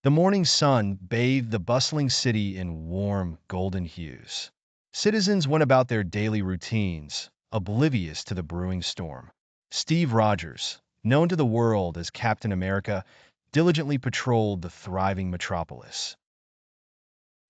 The morning sun bathed the bustling city in warm, golden hues. Citizens went about their daily routines, oblivious to the brewing storm. Steve Rogers, known to the world as Captain America, diligently patrolled the thriving metropolis.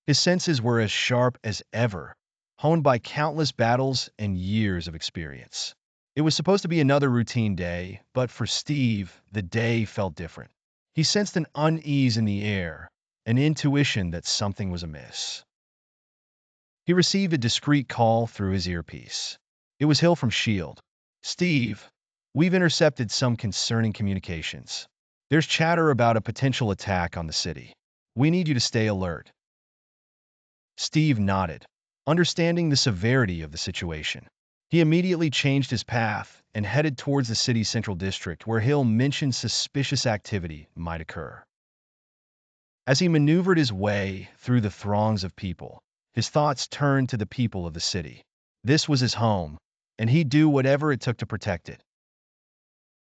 His senses were as sharp as ever, honed by countless battles and years of experience. It was supposed to be another routine day, but for Steve, the day felt different. He sensed an unease in the air, an intuition that something was amiss. He received a discreet call through his earpiece. It was Hill from S.H.I.E.L.D. "Steve, we've intercepted some concerning communications. There's chatter about a potential attack on the city. We need you to stay alert." Steve nodded, understanding the severity of the situation. He immediately changed his path and headed towards the city's central district, where Hill mentioned suspicious activity might occur. As he maneuvered his way through the throngs of people, his thoughts turned to the people of the city. This was his home, and he'd do whatever it took to protect it.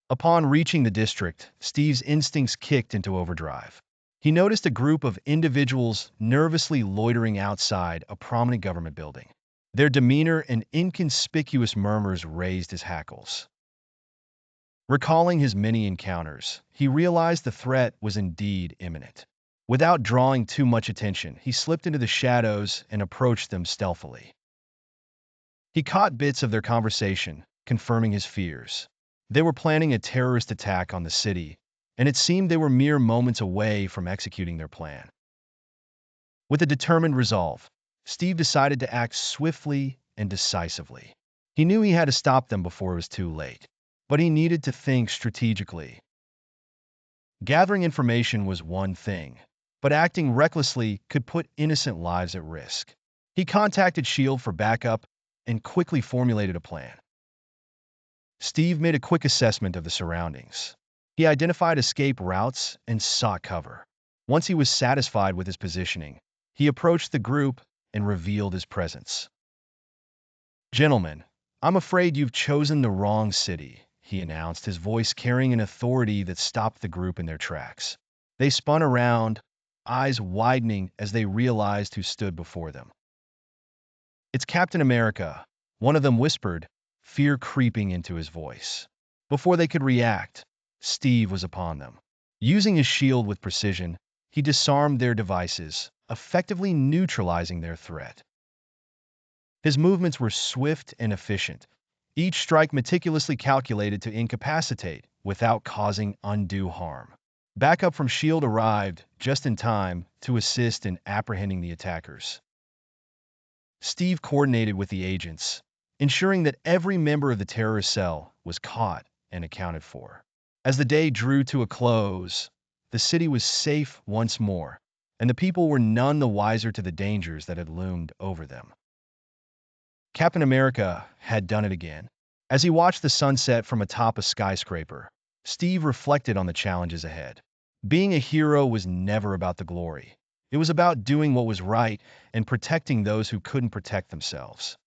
Upon reaching the district, Steve's instincts kicked into overdrive. He noticed a group of individuals nervously loitering outside a prominent government building. Their demeanor and inconspicuous murmurs raised his hackles. Recalling his many encounters, he realized the threat was indeed imminent. Without drawing too much attention, he slipped into the shadows and approached them stealthily. He caught bits of their conversation, confirming his fears. They were planning a terrorist attack on the city, and it seemed they were mere moments away from executing their plan. With a determined resolve, Steve decided to act swiftly and decisively. He knew he had to stop them before it was too late, but he needed to think strategically. Gathering information was one thing, but acting recklessly could put innocent lives at risk. He contacted S.H.I.E.L.D. for backup and quickly formulated a plan. Steve made a quick assessment of the surroundings. He identified escape routes and sought cover. Once he was satisfied with his positioning, he approached the group and revealed his presence. "Gentlemen, I'm afraid you've chosen the wrong city," he announced, his voice carrying an authority that stopped the group in their tracks. They spun around, eyes widening as they realized who stood before them. "It's Captain America," one of them whispered, fear creeping into his voice. Before they could react, Steve was upon them. Using his shield with precision, he disarmed their devices, effectively neutralizing their threat. His movements were swift and efficient, each strike meticulously calculated to incapacitate without causing undue harm. Backup from S.H.I.E.L.D. arrived just in time to assist in apprehending the attackers. Steve coordinated with the agents, ensuring that every member of the terrorist cell was caught and accounted for. As the day drew to a close, the city was safe once more, and the people were none the wiser to the dangers that had loomed over them. Captain America had done it again. As he watched the sunset from atop a skyscraper, Steve reflected on the challenges ahead. Being a hero was never about the glory. It was about doing what was right and protecting those who couldn't protect themselves.